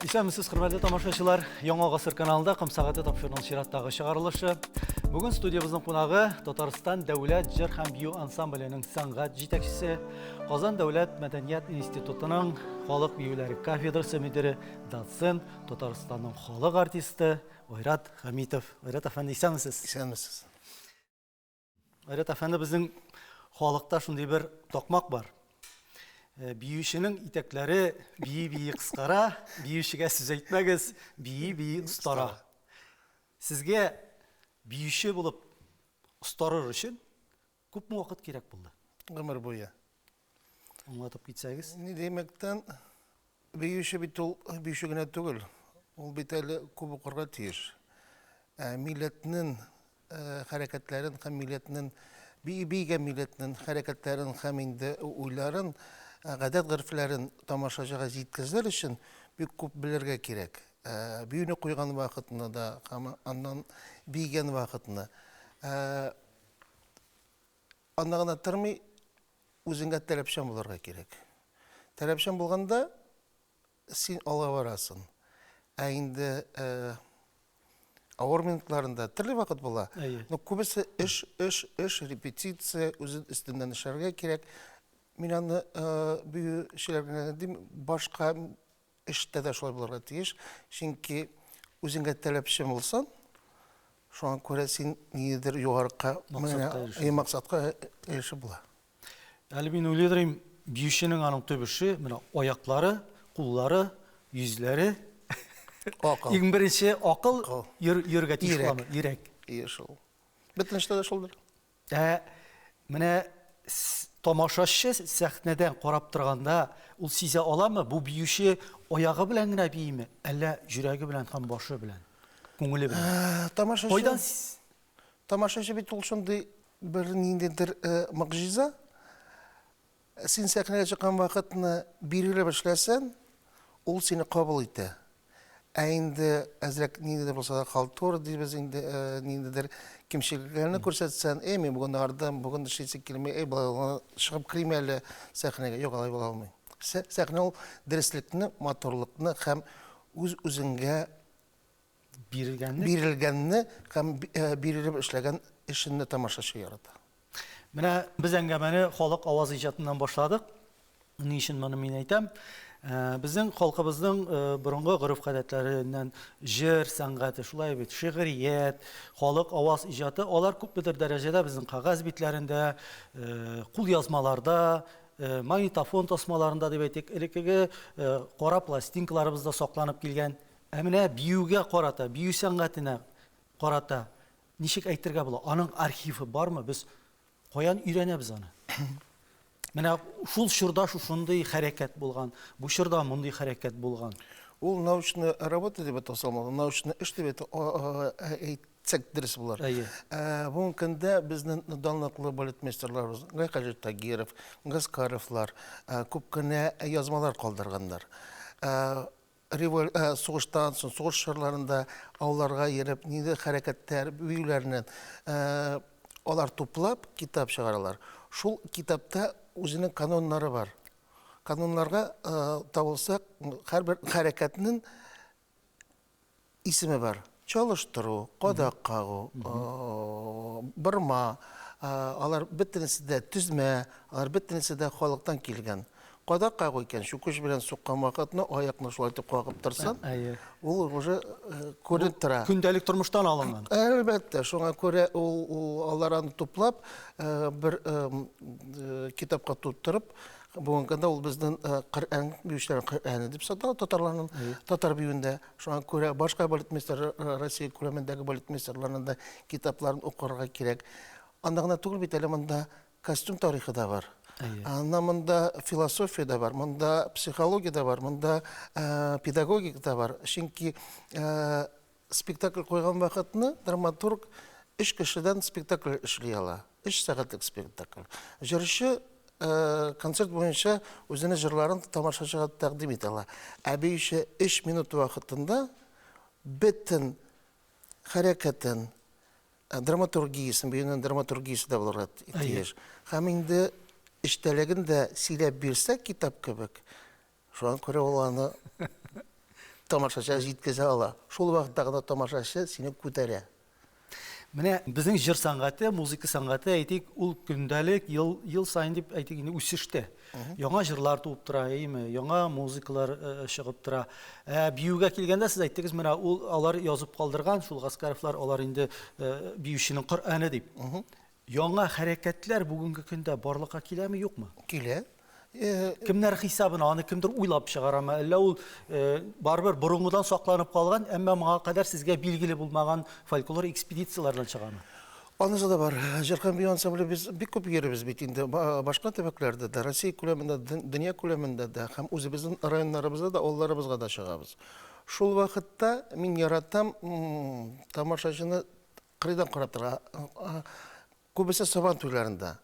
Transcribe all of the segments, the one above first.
Исәнмесез, хөрмәтле тамашачылар. Яңа гасыр каналында Кым сәгате тапшыруның чираттагы чыгарылышы. Бүген студиябызның кунагы Татарстан дәүләт җыр һәм бию ансамбленең сәнгать җитәкчесе, Казан дәүләт мәдәният институтының халык биюләре кафедрасы мөдире, доцент, Татарстанның халык артисты Айрат Хәмитов. Айрат әфәнде, исәнмесез? Исәнмесез. Айрат әфәнде, безнең халыкта шундый бер такмак бар. Биюченең итәкләре бии-бии кыскара, биючегә сүз әйтмәгез, бии-бии устара. Сезгә биюче булып устарыр өчен күпме вакыт кирәк булды? Гомер буе. Аңлатып китсәгез. Ни демәктән, биюче бит ул биюче генә түгел. Ул бит әле күп укырга тиеш. Милләтнең хәрәкәтләрен һәм милләтнең бийгән милләтнең хәрәкәтләрен һәм инде уйларын, гадәт-гырфләрен тамашачыга җиткезер өчен бик күп белергә кирәк. Биюне куйган вакытны да, һәм аннан бийгән вакытны. Аннан гына тормый, үзеңгә таләпчән булырга кирәк. Таләпчән булганда син алга барасың. Инде авыр минутларында төрле вакыт була. Но күбесе эш, репетиция, үзен өстеннән эшләргә кирәк. Мин аны биючеләргә дим, башка эштә дә шулай булырга тиеш. Чөнки үзеңгә таләпчән булсаң, шуңа күрә син нидер югарыга максатка ирешеп була. Әле мин уйлыйм, биюченең аның төбеше, менә аяклары, куллары, йөзләре. Иң беренче акыл йөргә тиеш буламы? Йөрәк. Шул. Бөтен эштә дә шулдыр. Менә тамашачы сәхнәдән карап торганда, ул сизә аламы? Бу биюче аягы белән генә бийме, әллә йөрәге белән һәм башы белән, күңеле белән? Тамашачы бит ул шундый бер ниндидер мөгъҗиза. Син сәхнәгә чыккан вакытны бирелеп эшләсәң, ул сине кабул итә. Инде әзрәк ниндидер булса да халтур дибез, инде ниндидер кимчелекләрне күрсәтсәң, мин бүген ардым, бүген эшлисе килмәй, булай чыгып кирим әле сәхнәгә. Юк, алай була алмый. Сәхнә ул дөреслекне, матурлыкны һәм үз-үзеңгә бирелгәнне һәм бирелеп эшләгән эшенне тамашачы ярата. Менә без әңгәмәне халык аваз иҗатыннан башладык. Ни өчен моны мин әйтәм? Безнең халкыбызның борынгы гореф-гадәтләреннән җыр сәнгате, шулай бит, шигърият, халык аваз иҗаты, алар күпмедер дәрәҗәдә безнең кагаз битләрендә, кул язмаларда, магнитофон тасмаларында дип әйтик, элекеге кара пластинкаларыбызда сакланып килгән. Менә биюгә карата, бию сәнгатенә карата ничек әйтергә була? Аның архивы бармы? Без каян өйрәнәбез аны? Менә шул чорда шундый хәрәкәт булган, бу чорда мондый хәрәкәт булган. Ул научная работа дип аталса, научный эш дип әйтсәк дөрес булыр. Бүгенге көндә безнең данлыклы балетмейстерларыбыз, Гайкаҗи Тагиров, Гаскаровлар күп кенә язмалар калдырганнар. Сугыштан соң, сугыш чорларында ауларга йөреп, нинди хәрәкәттәр, биюләрне алар туплап китап чыгаралар. Шул китапта үзенең каноннары бар. Каноннарга табылсак, һәрбер хәрәкәтнең исеме бар. Чалыштыру, кадак кагу, бырма, алар бөтенесе дә түзмә, алар бөтенесе дә халыктан килгән. Кадак кагу икән, шу көч белән суккан вакытны аякны шулай итеп кагып торсаң, ул уже күренеп тора. Көндәлек тормыштан алынган. Әлбәттә, шуңа күрә ул аларны туплап, бер китапка туттырып, бүгенге көндә ул безнең Коръән биючеләре Коръән дип сатала татарларның татар биюендә. Шуңа күрә башка балетмейстер, Россия күләмендәге балетмейстерларның да китапларын укырга кирәк. Анда гына түгел бит, әле монда костюм тарихы да бар. Монда философия да бар, монда психология да бар, монда педагогика да бар. Чөнки спектакль куйган вакытны драматург 3 кешедән спектакль эшли ала. 3 сәгатьлек спектакль. Җырчы концерт буенча үзенең җырларын тамашачыга тәкъдим итә ала. Биюче 3 минут вакытында бөтен хәрәкәтен, драматургиясын, биюнең драматургиясы да булырга тиеш. Һәм инде эштәлеген дә сөйләп бирсә китап кебек, шуңа күрә ул аны тамашачы җиткезә ала. Шул вакытта гына тамашачы сине күтәрә. Менә безнең җыр сәнгате, музыка сәнгате әйтик, ул көндәлек ел сайын дип әйтик инде үсештә. Яңа җырлар туып тора, әйме? Яңа музыкалар чыгып тора. Биюгә килгәндә сез әйттегез, менә ул алар язып калдырган, шул Гаскаровлар алар инде биюченең Коръәне дип. Яңа хәрәкәтләр бүгенге көндә барлыкка киләме, юкмы? Килә. Кемнәр хисабына аны кемдер уйлап чыгарамы? Әллә ул барбер борынгыдан сакланып калган, әмма моңа кадәр сезгә билгеле булмаган фольклор экспедицияләрдән чыгамы? Анысы да бар. Җырхан бию ансамбле без бик күп йөрибез бит инде. Башка төбәкләрдә дә, Россия күләмендә, дөнья күләмендә дә һәм үзебезнең районнарыбызда да, авылларыбызга да чыгабыз. Шул вакытта мин яратам тамашачыны кырыйдан карап тора. Күбесе Сабан туйларында.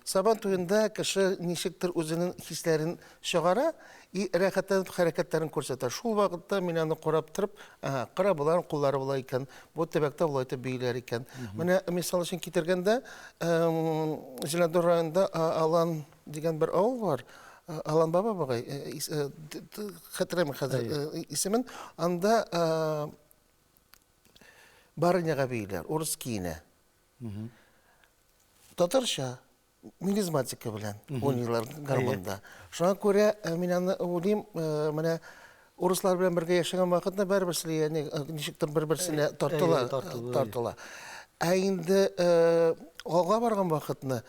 Сабан туенда кеше ничектер үзенең хисләрен чыгара и рәхәтләнеп хәрәкәтләрен күрсәтә. Шул вакытта мин аны карап торып, кара булар, куллары була икән, бу төбәктә булай итеп бийләр икән. Менә мисал өчен китергәндә, Зеленодол районында Алан дигән бер авыл бар. Алан баба багай, хәтеремә хәзер исемен, анда барыняга бийләр, урыс киенә. Татарча мелизматика белән уйныйлар гармонда. Шуңа күрә мин аны уйлыйм, менә урыслар белән бергә яшәгән вакытта барыбер слияние ничектер бер-берсенә тартыла. Ә инде алга барган вакытны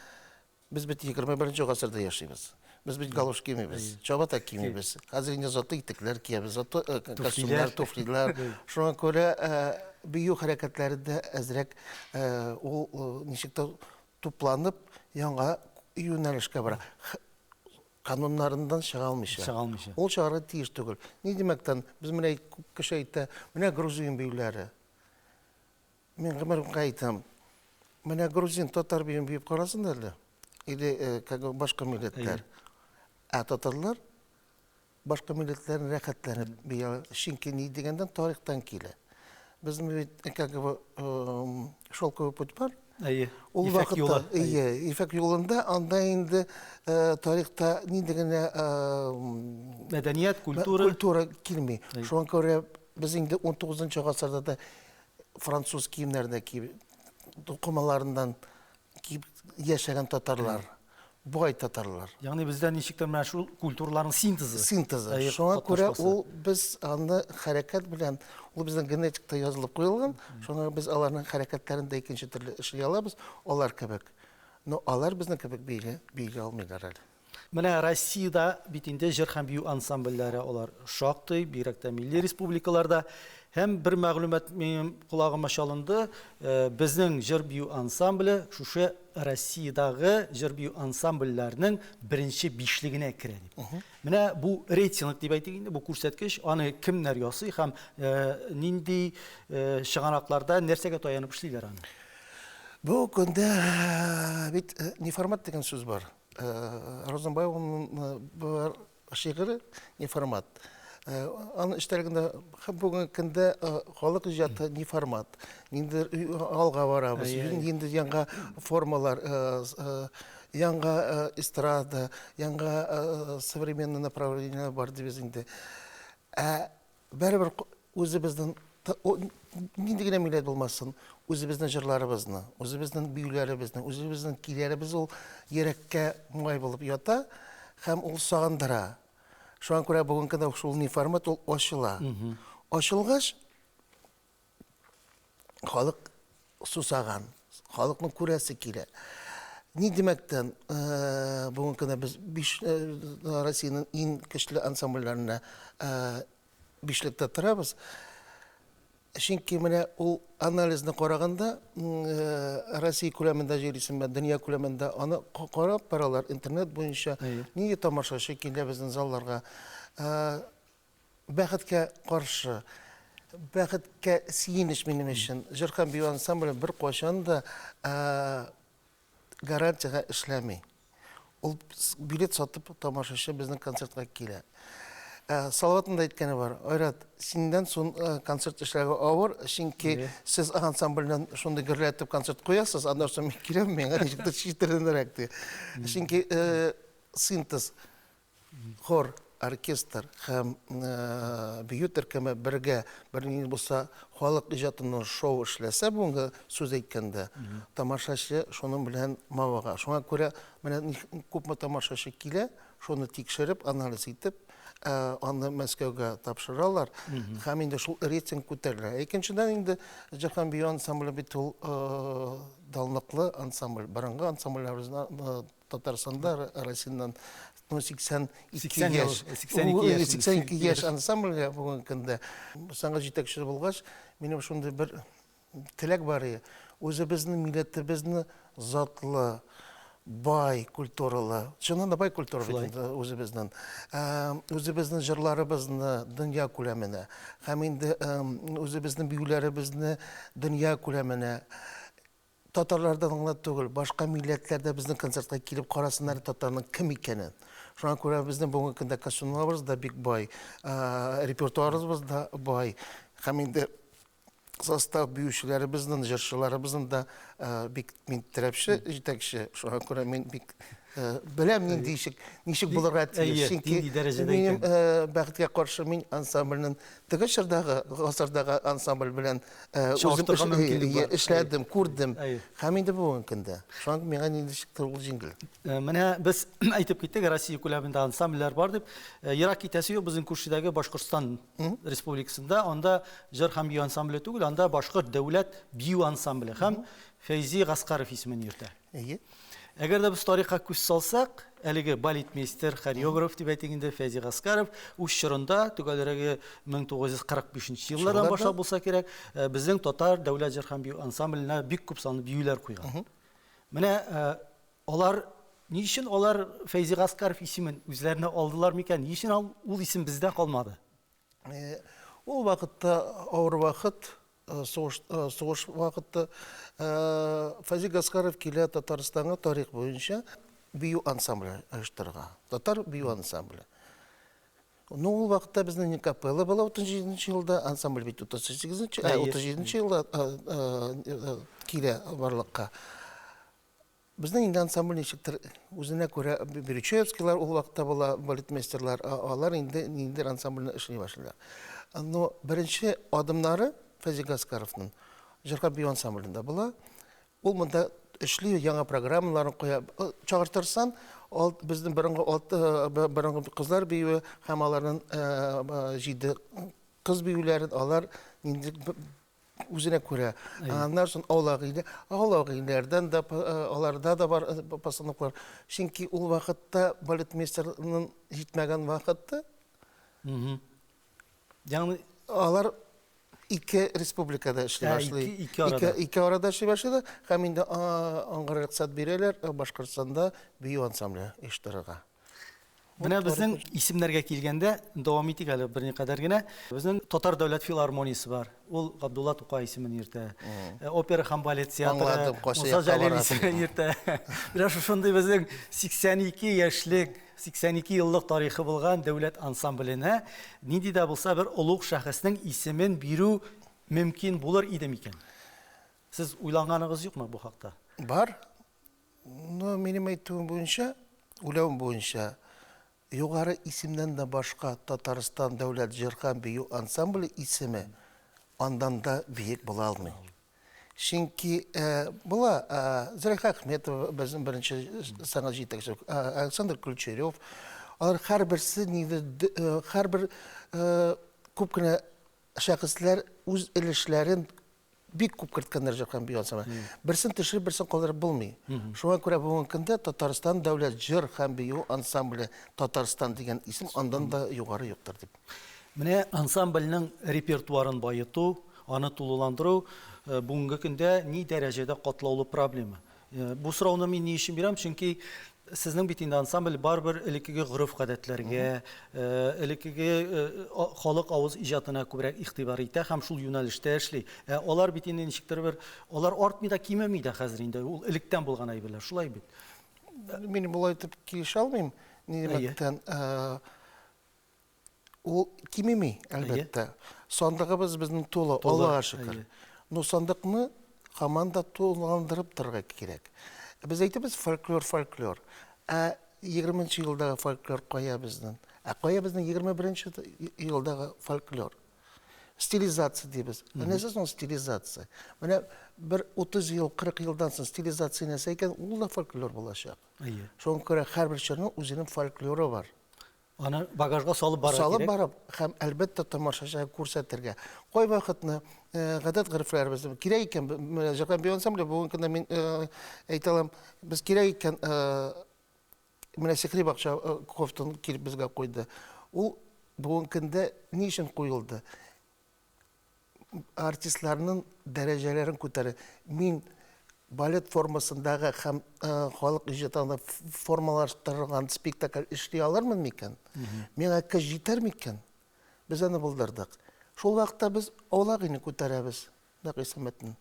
без бит 21 гасырда яшибез. Без бит галош кимибез, чабата кимибез. Хәзер инде заты итекләр киябез, заты костюмнар, туфлилар. Шуңа күрә бию хәрәкәтләре дә әзрәк ул ничектер тупланып, яңа юнәлешкә бара. Кануннарындан чыга алмыйча. Ул чыгарга тиеш түгел. Ни демәктән, без менә күп кеше әйтә, менә грузин биюләре. Мин гомергә әйтәм, менә грузин татар биюен биеп карасын әле. Или башка милләтләр. Ә татарлар башка милләтләрне рәхәтләнеп бия, чөнки ни дигәндән тарихтан килә. Безнең шелковый путь бар. Ул вакытта, ифәк юлында анда инде тарихта ни дигәнә мәдәният, культура килми. Шуңа күрә без инде 19 гасырда да француз киемнәрендә киеп, тукымаларыннан киеп яшәгән татарлар, бугай татарлар. Ягъни бездә ничектер менә шул культураларның синтезы. Шуңа күрә ул без аны хәрәкәт белән, ул безнең генетикта язылып куелган. Шуңа без аларның хәрәкәтләрен дә икенче төрле эшли алабыз, алар кебек. Но алар безнең кебек били алмыйлар әле. Менә Россиядә бит инде җыр һәм бию ансамбльләре алар шактый, бигрәк тә милли республикаларда. Һәм бер мәгълүмат минем колагыма чалынды, безнең җыр бию ансамбле шушы Россиядагы җыр бию ансамбльләренең беренче бишлегенә керә дип. Менә бу рейтинг дип әйтик инде, бу күрсәткеч, аны кемнәр ясый һәм нинди чыганакларда нәрсәгә таянып эшлиләр аны? Бу көндә бит неформат дигән сүз бар. Розенбаумның бар шигыре неформат. Аны эштәлегендә бүгенге көндә халык иҗаты неформат. Инде алга барабыз. Инде яңа формалар, яңа эстрада, яңа современный направление бар дип инде. Бәрбер үзебезнең нинди генә милләт булмасын, үзебезнең җырларыбызны, үзебезнең биюләребезне, үзебезнең киләребез ул йөрәккә моңай булып ята һәм ул сагындыра. Шуңа күрә бүгенге көндә шул неформат ул ачыла. Ачылгач халык сусаган, халыкның күрәсе килә. Ни демәктән бүгенге көндә без Россиянең иң көчле ансамбльләренә бишлектә торабыз. Чөнки менә ул анализны караганда Россия күләмендә җирисенә, дөнья күләмендә аны карап баралар интернет буенча нинди тамашачы килә безнең залларга. Бәхеткә каршы, бәхеткә сөенеч минем өчен. Җыр һәм бию ансамбле бер качан да гарантиягә эшләми. Ул билет сатып тамашачы безнең концертка килә. Салаватын да әйткәне бар. Айрат, синдән соң концерт эшләргә авыр, чөнки сез ансамбльдән шундый гөрләтеп концерт куясыз, аннан соң мин киләм, миңа ничектер читеренрәк ди. Чөнки синтез, хор, оркестр һәм бию төркеме бергә бернинди булса халык иҗатыннан шоу эшләсә, бүгенге сүз әйткәндә, тамашачы шуның белән мавыга. Шуңа күрә менә күпме тамашачы килә, шуны тикшереп, анализ итеп, аны Мәскәүгә тапшыралар, һәм инде шул рейтинг күтәрелә. Икенчедән инде Җырхан бию ансамбле бит ул данлыклы ансамбль, борынгы ансамбльләребезнең Татарстанда, Россияннан 82 яшь ансамбльгә бүгенге көндә сәнгать җитәкчесе булгач, минем шундый бер теләк бар иде. Үзебезнең милләтебезне затлы, бай культуралы, чыннан да бай культура бит үзебезнең. Үзебезнең җырларыбызны дөнья күләменә, һәм инде үзебезнең биюләребезне дөнья күләменә татарлардан гына түгел, башка милләтләрдә безнең концертка килеп карасыннар татарның кем икәнен. Шуңа күрә безнең бүгенге көндә костюмнарыбыз да бик бай, репертуарыбыз да бай. Һәм инде состав биючеләребезнең, җырчыларыбызның да бик минтерәпче җитәкче. Шуңа күрә мин бик беләм нинди ничек булырга тиеш. Минем бәхеткә каршы мин ансамбльнең теге чордагы, гасырдагы ансамбль белән эшләдем, күрдем. Һәм инде бүгенге көндә. Шуңа миңа ничектер ул җиңел. Менә без әйтеп киттек, Россия күләмендә ансамбльләр бар дип. Ерак китәсе юк безнең күршедәге Башкортстан Республикасында, анда Җырхан бию ансамбле түгел, анда Башкорт дәүләт бию ансамбле һәм Фәйзи Гаскаров исемен йөртә. Әгәр дә без тарихка күз салсак, әлеге балетмейстер, хореограф дип әйтгәндә Фәйзи Гаскаров үз чорында түгәлрәге 1945 еллардан башлап булса кирәк, безнең татар дәүләт Җырхан бию ансамбленә бик күп санлы биюләр куйган. Менә алар ни өчен алар Фәйзи Гаскаров исемен үзләренә алдылар микән? Ни өчен ул исем бездә калмады? Ул вакытта авыр вакыт, сугыш вакыты, Фәйзи Гаскаров килә Татарстанга тарих буенча бию ансамбле оештырырга. Татар бию ансамбле. Ну, ул вакытта безнең капелла була 37 елда, ансамбль бит 37 елда килә барлыкка. Безнең инде ансамбль ничектер үзенә күрә Беречевскийлар ул вакытта була, балетмейстерлар, алар инде ансамбльне эшли башлыйлар. Но беренче адымнары Фәйзи Гаскаровның Җырхан бию ансамблендә була. Ул монда эшли, яңа программаларын куя. Чагыртырсан, безнең борынгы кызлар биюе һәм аларның 7 кыз биюләрен алар инде үзенә күрә. Аннан соң аулагыйлардан да аларда да бар пасанлыклар. Чөнки ул вакытта балетмейстерның җитмәгән вакыты. Ягъни алар ике республикада эшли башлый. Ике арада эшли башлады. Һәм инде аңгыр рөхсәт бирәләр Башкортстанда бию ансамбле оештырырга. Менә безнең исемнәргә килгәндә, дәвам итик әле берникадәр генә. Безнең Татар дәүләт филармониясе бар. Ул Габдулла Тукай исемен йөртә. Опера һәм балет театры Муса Җәлил исемен йөртә. Менә шундый безнең 82 яшьлек 82 еллык тарихы булган дәүләт ансамбленә нинди дә булса бер улуг шәхеснең исемен бирү мөмкин булыр иде микән? Сез уйлаганыгыз юкмы бу хакта? Бар. Но минем әйтүем буенча, уйлавым буенча, югары исемнән дә башка Татарстан дәүләт Җырхан бию ансамбле исеме андан да биек була алмый. Чөнки була Зөләйха Әхмәтова, безнең беренче сәнгать җитәкчесе, Александр Ключерев, алар һәрберсе һәрбер күп кенә шәхесләр үз өлешләрен бик күп керткәннәр Җырхан бию ансамбле. Берсен төшереп, берсен калдырып булмый. Шуңа күрә бүгенге көндә Татарстан дәүләт Җырхан бию ансамбле Татарстан дигән исем андан да югары юктыр дип. Менә ансамбльнең репертуарын байыту, аны тулыландыру бүгенге көндә ни дәрәҗәдә катлаулы проблема. Бу сорауны мин ни өчен бирәм? Чөнки сезнең бит инде ансамбль барбер элеккеге гореф-гадәтләргә, элеккеге халык авыз иҗатына күбрәк игътибар итә һәм шул юнәлештә эшли. Алар бит инде ничектер бер, алар артмый да, кимеми дә хәзер инде. Ул электән булган әйберләр, шулай бит. Мин булай итеп килешә алмыйм. Нимәктән ул кимеми, әлбәттә. Сандыгыбыз безнең тулы, Аллага шөкер. Но сандыкны команда тулыландырып торырга кирәк. Без әйтәбез фольклор. 20-нче елдагы фольклор кая безнең? Қоя біздің 21-ші елдағы фольклор. Стилизация дейбіз. Несі сон стилизация? Міне бір 30 ел, 40 елдан сон стилизация несі екен, ол да фольклор болашақ. Соң көре әр бір жерінің өзінің фольклоры бар. Аны багажға салып бара Салып керек. барып, һәм әлбәттә тамашачыға күрсәтергә. Кай вакытны гадәт гырыфларыбыз кирәк икән, менә җырган бу ансамбле бүген көндә мин әйтәләм, без кирәк икән менә Сихри бакча кофтын килеп безгә куйды. Ул бүген көндә ни өчен куелды? Артистларның дәрәҗәләрен күтәрә. Мин балет формасындагы һәм халык иҗатында формалаштырылган спектакль эшли алырмын микән? Миңа көч җитәр микән? Без аны булдырдык. Шул вакытта без аулагыны күтәрәбез. Нәкъ Исмәтнең.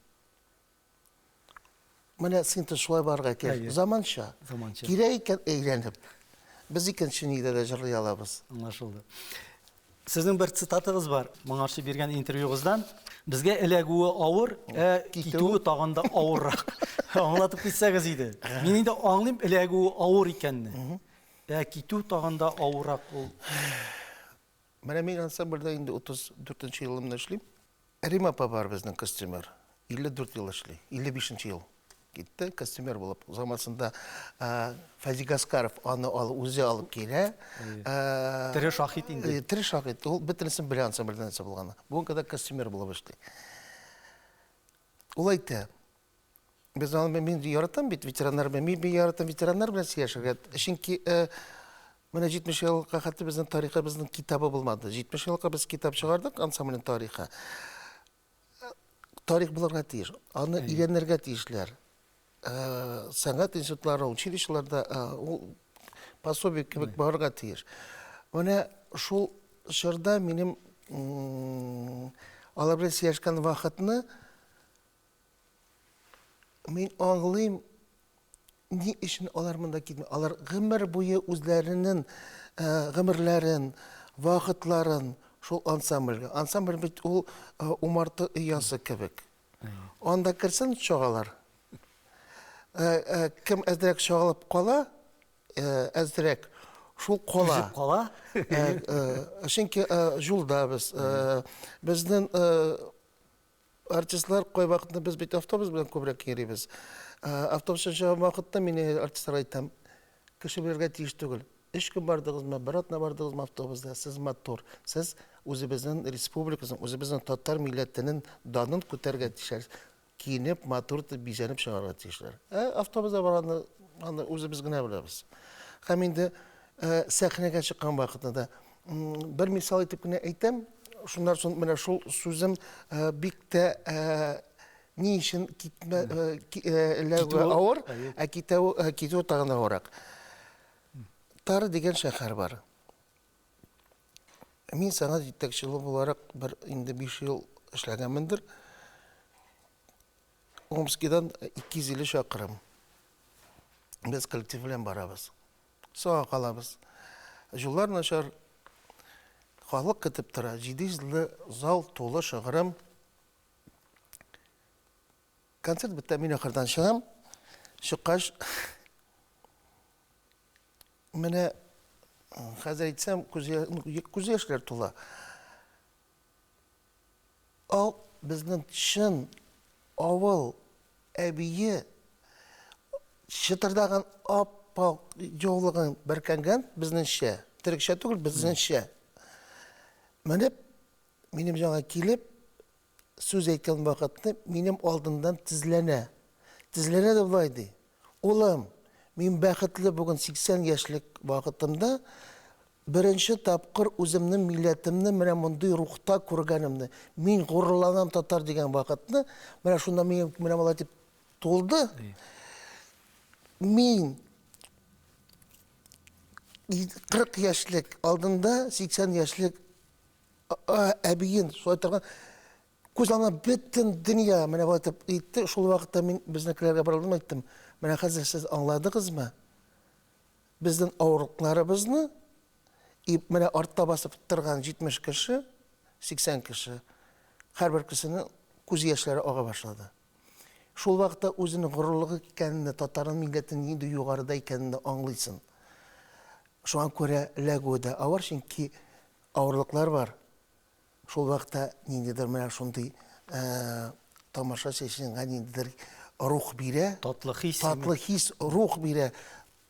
Менә синтез шулай барга кирәк. Заманча. Кирәк икән әйләнеп. Без икенче нидә дә җырлый алабыз. Аңлашылды. Сезнең бер цитатыгыз бар. Моңарчы биргән интервьюгыздан. Безгә эләгүе авыр, китүе тагында авыррак. Аңлатып китсәгез иде. Мин инде аңлыйм эләгүе авыр икәнне. Китү тагында авыррак ул. Менә мин ансамбльдә инде 34нче елымда эшлим. Рим апа бар безнең костюмер. 54 ел эшли. 55нче ел китте костюмер булып. Заманында Фазик Аскаров аны үзе алып килә. Тире шахид инде. Тире шахид. Ул бөтенесен белә ансамбльдән нәрсә булганы. Бүген кадәр костюмер булып эшли. Ул әйтә. Без аны мин яратам бит ветераннар белән. Мин яратам ветераннар белән сөйләшергә. Чөнки менә 70 елга хәтта безнең тарихыбызның китабы булмады. 70 елга без китап чыгардык ансамбльнең тарихы. Тарих булырга тиеш. Аны өйрәнергә тиешләр. Сәнгать институтлары, училищеларда пособие кебек барырга тиеш. Менә шул чорда минем алар белән сөйләшкән вакытны мин аңлыйм, ни өчен алар монда китми. Алар гомер буе үзләренең гомерләрен, вакытларын шул ансамбльгә. Ансамбль бит ул умарты ыясы кебек. Анда керсен чагалар. Кем әзрәк чагалып кала, әзрәк шул кала. Үжеп кала. Чөнки юлда безнең артистлар кай вакытта без бит автобус белән күбрәк йөрибез. Автобуста чыгып вакытта мин артистларга әйтәм, кеше белергә тиеш түгел. 3 көн бардыгызмы, бер атна бардыгызмы автобуста, сез матур. Сез үзебезнең республикабызның, үзебезнең татар милләтенең данын күтәргә тиешсез. Киініп, матур бизәнеп чыгарга тиешләр. Автобуста барганда аны үзебез генә беләбез. Һәм инде сәхнәгә чыккан вакытында бер мисал итеп кенә әйтәм, шуннан соң менә шул сүзем бик тә ни өчен авыр, китү тагын авыррак. Тары дигән шәһәр бар. Мин сәнгать җитәкчелеге буларак бер инде 5 ел эшләгәнмендер. Омскидан 250 шақырым. Без коллектив белән барабыз. Соңга калабыз. Жоллар начар. Халык көтеп тора. 700 зал тулы шыгрым. Концерт бетә, мин ахырдан чыгам. Чыккач менә хәзер әйтсәм күз яшьләр тула. Ал безнең чын авыл әбие чытырдаган аппак җаулыгын беркәнгән безнеңчә, терекчә түгел безнеңчә. Менеп минем җанга килеп сүз әйткән вакытны минем алдымдан тезләнә. Тезләнә дә булай ди. Улым, мин бәхетле бүген 80 яшьлек вакытымда беренче тапкыр үземнең милләтемне менә мондый рухта күргәнемне. Мин горурланам татар дигән вакытны, менә шунда мин менә була дип тулды. Мин 40 яшьлек алдында 80 яшьлек әбиен шулай күз аңа бөтен дөнья менә булып итте. Шул вакытта мин безнекеләргә барылдым, әйттем. Менә хәзер сез аңладыгызмы? Безнең авырлыкларыбызны менә артта басып торган 70 кеше, 80 кеше, һәрбер кешенең күз яшьләре ага башлады. Шул вакытта үзенең горурлыгы икәнне, татарның милләтенең нинди югарыда икәнне аңлыйсың. Шуңа күрә ләгүдә авыр, чөнки авырлыклар бар. Шул вакытта ниндидер менә шундый тамаша чәченгә ниндидер рух бирә, Татлы хис. татлы хис, рух бирә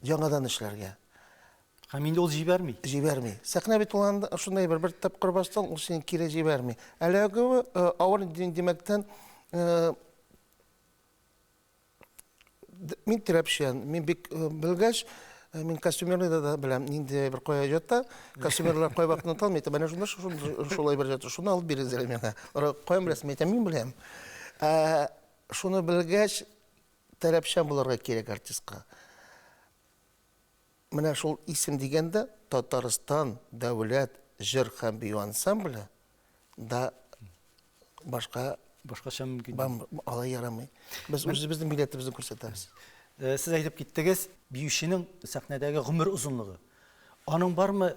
яңадан эшләргә. Һәм инде ул җибәрми. Җибәрми. Сәхнә бит ул шундай бер тапкыр бастан ул сине кире җибәрми. Әлеге авыр демәктән мин терапчан, мин бик белгәч, мин костюмерларда да беләм, нинди бер кая җатта, костюмерлар кай вакытны талмый, менә шунда шулай бер җатта, шуны алып бирегез миңа. Каян беләсез, мин беләм. Шуны белгәч, терапчан булырга кирәк артистка. Менә шул исем дигәндә Татарстан дәүләт җыр һәм бию ансамбле да башка Башкача мөмкин. алай ярамый. Без үзебезнең милләтебезне күрсәтәбез. Сез әйтеп киттегез, биюченең сәхнәдәге гомер узынлыгы. Аның бармы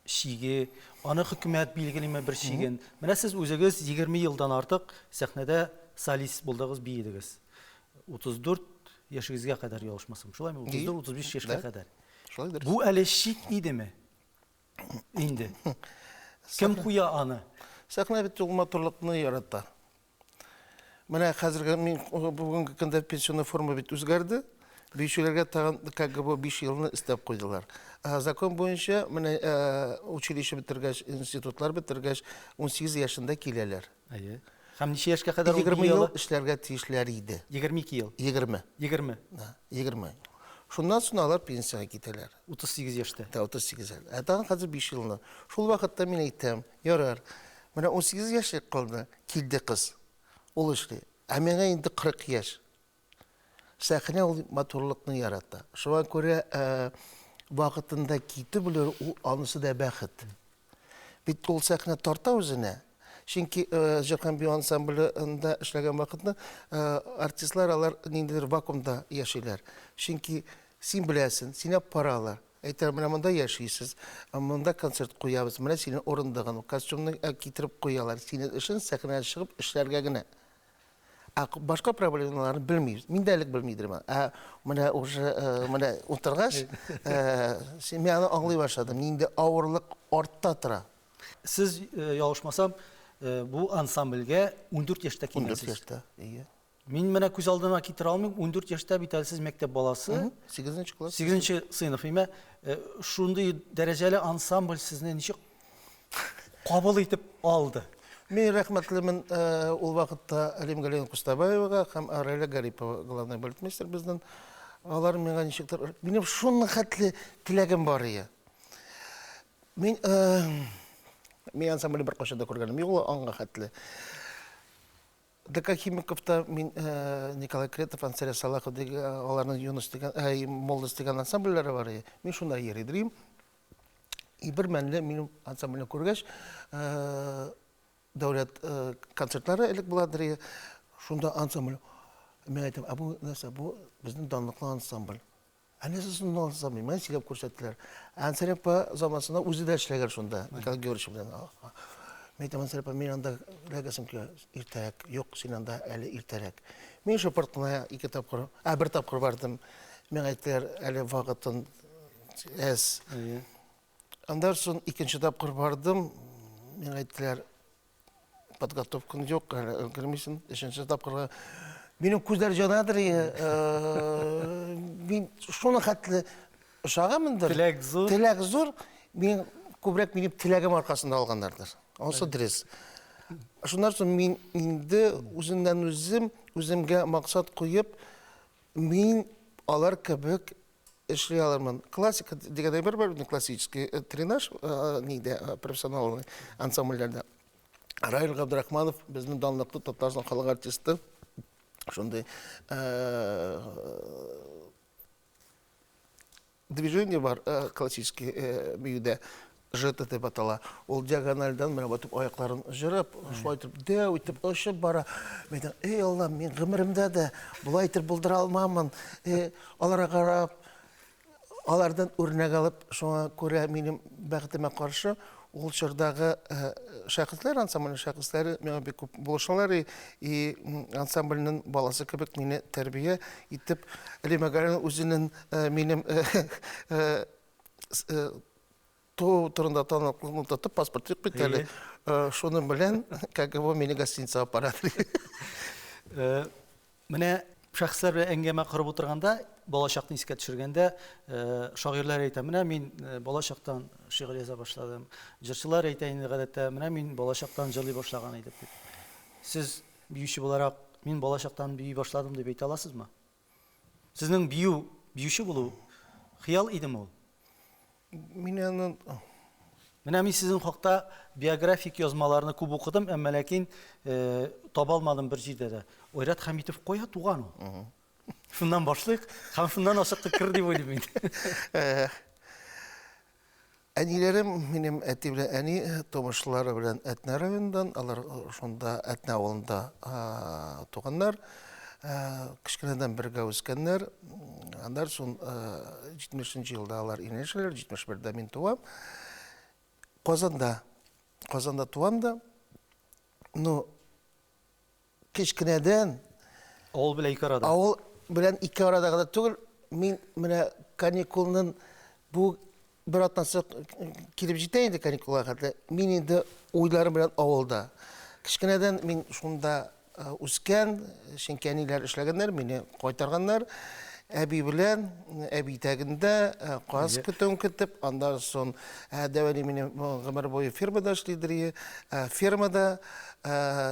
шиге, аны хөкүмәт билгелеме бер шиген. Менә сез үзегез 20 елдан артык сәхнәдә солист булдыгыз, биедегез. 34 яшыгызга кадәр ялышмасам, шулаймы? 34-35 яшькә кадәр. Шулайдыр. Бу әле шик идеме? Инде. Кем куя аны? Сәхнә бит ул матурлыкны ярата. Менә хәзерге мин бүгенге көндә пенсионный форма бит үзгәрде. Биючеләргә тагын как бы 5 елны истәп куйдылар. Закон буенча менә училище бетергәч, институтлар бетергәч 18 яшында киләләр. Әйе. Һәм ничә яшькә кадәр 20 ел эшләргә тиешләр иде. 22 ел. 20. 20. Да, 20. Шуннан соң алар пенсияга китәләр. 38 яшьтә. 38 ел. Тагын хәзер 5 елны. Шул вакытта мин әйтәм, ярар. Менә 18 яшь калды, килде кыз. Ул эшли. Ә миңа инде 40 яшь. Сәхнә ул матурлыкны ярата. Шуңа күрә вакытында китеп белер, ул анысы да бәхет. Бит ул сәхнә тарта үзенә. Чөнки җыр һәм бию ансамблендә эшләгән вакытны артистлар алар ниндидер вакуумда яшиләр. Чөнки син беләсең, сине паралар. Әйтәр, менә монда яшисез, монда концерт куябыз, менә синең орындыгын, костюмны китереп куялар. Синең эшең сәхнәгә чыгып эшләргә генә. Башка проблемаларны белмибез. Мин дә элек белмидермен. Менә уже менә утыргач, син менә аңлый башладым. Нинди авырлык артта тора. Сез ялышмасам, бу ансамбльгә 14 яшьтә 14 килгәнсез. яшьтә. Ие. Мин менә күз алдыма китерә алмыйм, 14 яшьтә бит әле сез мәктәп баласы. 8-нче класс. 8-нче сыйныф име. Шундый дәрәҗәле ансамбль сезне ничек кабул итеп алды? Мен рәхмәтлемен ул вакытта Алим Галина Кустабаевага һәм Арайля Гарипова, главный балетмейстер безнең. Алар миңа ничектер, минем шуның хәтле теләгем бар иде. Мин ансамбль бер кашында күргәнем, юк аңга хәтле. ДК Химиковта мин Николай Кретов, Ансария Салахов дигән аларның Юнус дигән, Молдос дигән ансамбльләре бар иде. Мин шунда йөридем. И бер мәнле минем ансамбльне күргәч, дәүләт концертлары элек буладыр. Шунда ансамбль. Мен әйтәм, бу нәрсә, бу безнең данлыклы ансамбль. Әнәсе шунда ансамбль, мен сөйләп күрсәттеләр. Ансария по замансында үзе дә эшләгән шунда, Николай Георгиевич белән. Мен әйтәм, Ансария, мен анда ләгәсем ки иртәрәк, юк, син анда әле иртәрәк. Мин шопортына 2 тапкыр, бер тапкыр бардым. Мен әйттеләр, әле вакытын әз. Андан соң 2нче тапкыр бардым. Мен әйттеләр, подготовкаң юк, өлгермисең. 3нче тапкырга минем күзләр җанадыр. Мин шуны хәтле ошагамындыр. Теләк зур. Мин күбрәк минем теләгем аркасында алганнардыр. Онсы дөрес. Шуннан соң мин инде үземгә максат куеп, мин алар кебек эшли алырмын. Классика дигәндә бер классический тренаж, ниде профессионал ансамбльләрдә. Раил Габдрахманов, безнең данлыклы Татарстан халык артисты, шундай движение бар классический биюдә, ЖТ дип атала. Ул диагоналдан менә батып аякларын җырып, шулай итеп дәү итеп очып бара. Мен әйтәм, эй Алла, мин гомеремдә дә булай итеп булдыра алмамын. Аларга карап, алардан үрнәк алып, шуңа күрә минем бәхетемә каршы ул чордагы шәхесләр, ансамбль шәхесләре миңа бик күп булышалар и ансамбльнең баласы кебек мине тәрбия итеп, Алима Галина үзенең минем то турында таныклыгын тотып паспорт юк бит әле. Шуның белән как его мини гостиница аппарат. Менә шәхесләр белән әңгәмә корып утырганда, балачакны искә төшергәндә, шагыйрьләр әйтә, менә мин балачактан шигырь яза башладым. Җырчылар әйтә инде гадәттә, менә мин балачактан җырлый башлаган идем дип. Сез биюче буларак, мин балачактан бии башладым дип әйтә аласызмы? Сезнең биюче булу хыял идеме ул? Минең Менә мин сезнең хакта биографик язмаларны күп укыдым, әмма ләкин таба алмадым бер җирдә дә. Ойрат Хәмитов кая туган ул? Шуннан башлыйк, һәм шуннан ашыкты кер дип уйлыйм мин. Әниләрем минем әти белән әни томышлары белән Әтнә районыннан, алар шунда Әтнә авылында туганнар. Кичкенәдән бергә үскәннәр. Аннан соң 70нче елда алар инешләр, 71дә мин туам. Казанда туам да. Ну, кичкенәдән Авыл белән ике арада. авыл белән ике арада гына түгел, мин менә каникулның бу бер атнасы килеп җитә инде каникулга хәтле. Мин инде уйларым белән авылда. Кичкенәдән мин шунда үскән, шинкәниләр эшләгәннәр, мине кайтарганнар. Әби белән, әби тәгендә каз көтүн көтеп, андан соң дәвәли мине гомер буе фермада эшлидер, фермада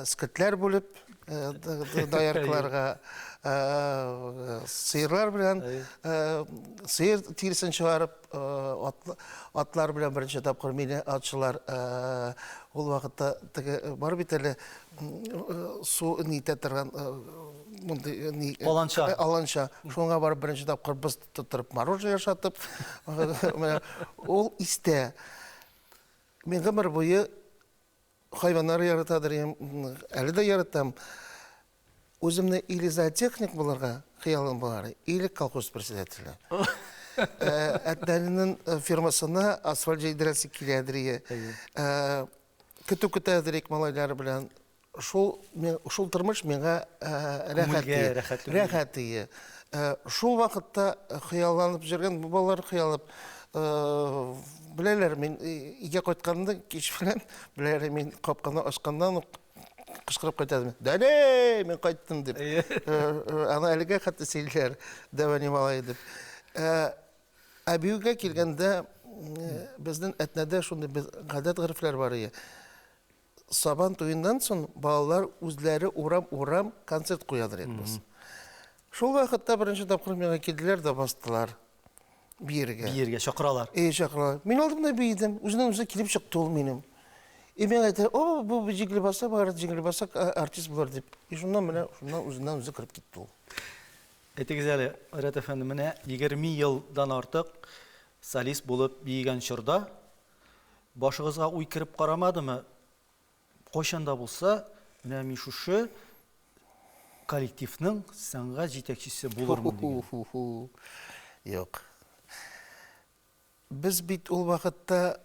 скетләр булып, даяркаларга сыерлар белән, сыер тиресен чыгарып, атлар белән беренче тапкыр мине атчылар ул вакытта бар бит әле су нитә торган аланча. Шуңа барып беренче тапкыр без тутырып мороженое яшатып, ул истә. Мин гомер буе хайваннар яратадыр, әле дә яратам. Үземне или зоотехник буларга хыялым бар, или колхоз председателе. Әтнәнең фирмасына асфальт җәйдерәсе киләдер. Көтү-көтәдер малайлар белән. Шул тормыш миңа рәхәт. Шул вакытта хыялланып жүргән бу балалар хыялып беләләр, мин өйгә кайтканда кич белән беләләр, мин капканы ачкандан кычкырып кайтадым. Дәле, мин кайттым дип. Аны әлегә хәтта сөйләр, дәвани малай дип. Әбиюгә килгәндә безнең Әтнәдә шундый гадәт-гырыфлар бар иде. Сабан туеннан соң балалар үзләре урам концерт куядыр без. Шул вакытта беренче тапкыр миңа килделәр дә бастылар биергә. Чакыралар. Чакыралар. Мин алдымда бийдем, үзеннән үзе килеп чыкты ул минем. Мен әйтә, бу җиңел баса, бар җиңел баса артист булыр дип. Шуннан үзеннән үзе кырып китте ул. Әйтегез әле, Ойрат әфәнде, менә 20 елдан артык солист булып биегән чорда башыгызга уй кирип карамадымы? Кайчанда булса, менә мин шушы коллективның сәнгать җитәкчесе булырмын дигән. Юк. Без бит ул вакытта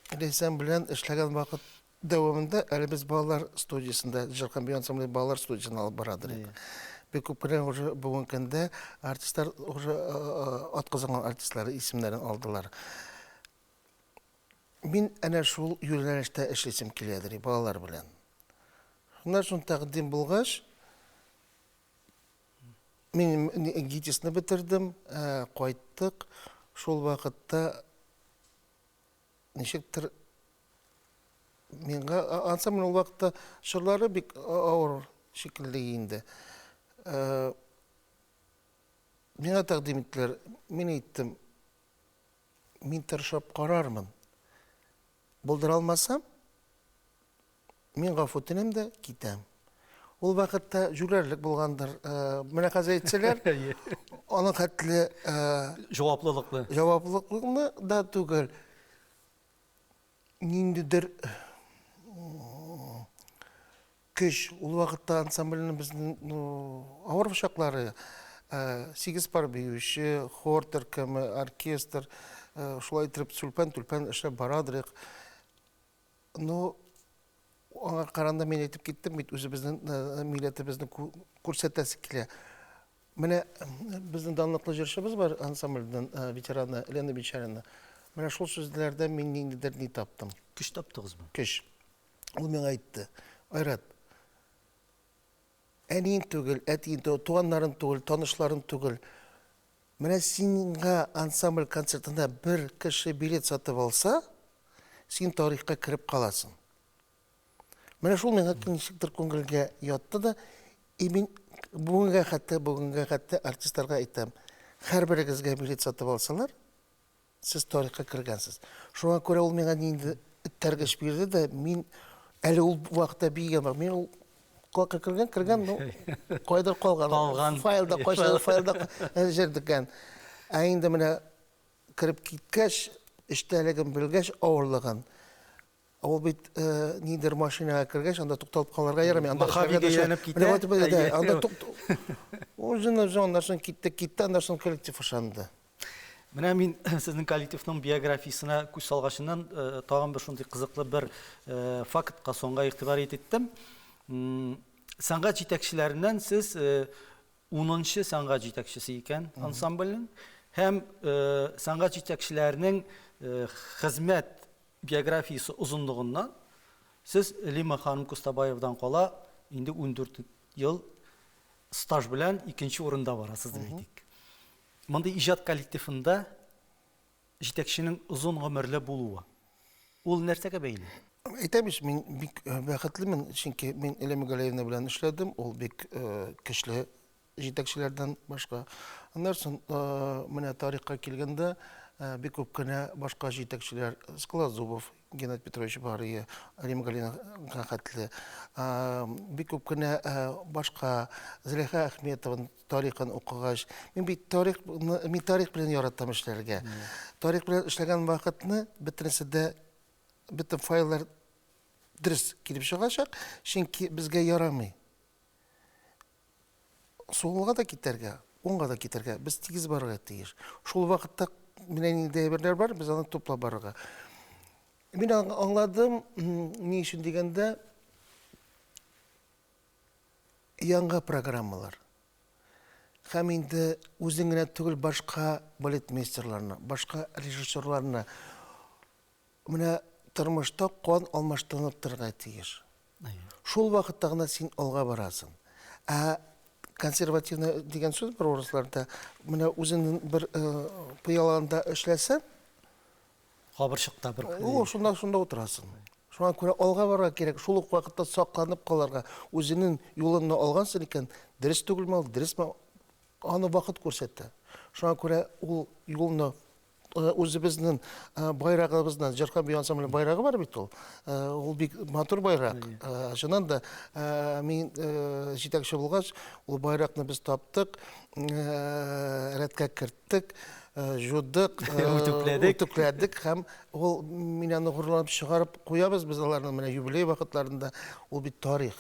Рәйсән белән эшләгән вакыт дәвамында әле без балалар студиясында, Җыркан бию ансамбле балалар студиясына алып барадыр. Бик күп уже бүгенге көндә артистлар уже атказанган артистлар исемнәрен алдылар. Мин әнә шул юнәлештә эшлисем киләдер балалар белән. Шуннан соң тәкъдим булгач, мин ГИТИСны бетердем, кайттык. Шул вакытта ничектер миңа ансамбль ул вакытта шырлары бик авыр шикелле инде. Миңа тәкъдим иттеләр. Мин әйттем, мин тырышып карармын. Булдыра алмасам, мин гафу үтенәм дә китәм. Ул вакытта жүләрлек булгандыр. Менә хәзер әйтсәләр, аның хәтле җаваплылыкны да түгел. Ниндидер көч, ул вакытта ансамбльнең безнең авыр чаклары, 8 пар биюче, хор төркеме, оркестр, шулай итеп сүлпән эшләп барадыр. Ну, аңа каранда мин әйтеп киттем, бит үзебезнең милләтебезне күрсәтәсе килә. Менә безнең данлыклы җырчыбыз бар ансамбльдән, ветераны Лена Бичарина. Менә шул сүзләрдән мин ниндидер ни таптым. Күч таптыгызмы? Көч. Ул миңа әйтте. Айрат, әниң түгел, әтиң түгел, туганнарың түгел, танышларың түгел. Менә синга ансамбль концертына бер кеше билет сатып алса, син тарихка кирип каласың. Менә шул миңа ничектер күңелгә ятты да, мин бүгенгә хәтта артистларга әйтәм, һәрберегезгә билет сатып алсалар, сез тарихка кергәнсез. Шуңа күрә ул миңа нинди тәргеш бирде дә, мин әле ул вакытта бигә бар. Мин ул калка кергән, ну, кайдар калган. Файлда җирдекән. Ә инде менә кирип киткәч, эштәлеген белгәч, авырлыгын. Ул бит нидер машинага кергәч, анда тукталып калырга ярамый. Анда Бахавига янып китә. Анда Узын китте, андан соң коллектив ышанды. Менә мин сезнең коллективның биографиясына күз салгачыннан тагын бер шундый кызыклы бер фактка соңга игътибар иттем. Сәнгать җитәкчеләреннән сез 10нчы сәнгать җитәкчесе икән ансамбльнең һәм сәнгать җитәкчеләренең хезмәт биографиясе узынлыгыннан сез Лима ханым Кустабаевдан кала инде 14 ел стаж белән 2нче урында барасыз дип әйтик. Мондый иҗат коллективында җитәкченең озын гомерле булуы. Ул нәрсәгә бәйле? Әйтәм ич, мин бик бәхетлемен, чөнки мин Элема Галиевна белән эшләдем, ул бик көчле җитәкчеләрдән башка. Аннан соң менә тарихка килгәндә бик күп кенә башка җитәкчеләр, Скалозубов, Геннадий Петрович Бария, Элема Галиевна хәтле, бик күп кенә башка Зөләйха Әхметованың тарихын укыгач, мин тарих белән яратам эшләргә. Тарих белән эшләгән вакытны бөтен файллар дөрес килеп чыгачак, чөнки безгә ярамый. Солга да китәргә, уңга да китәргә, без тигез барырга тиеш. Шул вакытта менә инде әйберләр бар, без аны туплап барырга. Мин аңладым, ни өчен дигәндә, яңа программалар. Һәм инде үзең генә түгел, башка балетмейстерларны, башка режиссерларны менә тормышта кан алмаштырып торырга тиеш. Шул вакытта гына син алга барасың. Ә консервативный дигән сүз бар урысларда, менә үзеңнең бер пыяланда эшләсәң, Кабырчыкта бер. Ул шунда утырасың. Шуңа күрә алга барырга кирәк, шул ук вакытта сакланып калырга, үзенең юлын алгансың икән, дөрес түгелме, дөресме, аны вакыт күрсәтә. Шуңа күрә ул юлны үзебезнең байрагыбыздан, Җырхан бию ансамбле байрагы бар бит ул. Ул бик матур байрак. Шуннан да мин җитәкче булгач, ул байракны без таптык, рәткә керттек, жудык, үтүкләдек һәм ул мине горурланып чыгарып куябыз без аларның менә юбилей вакытларында. Ул бит тарих.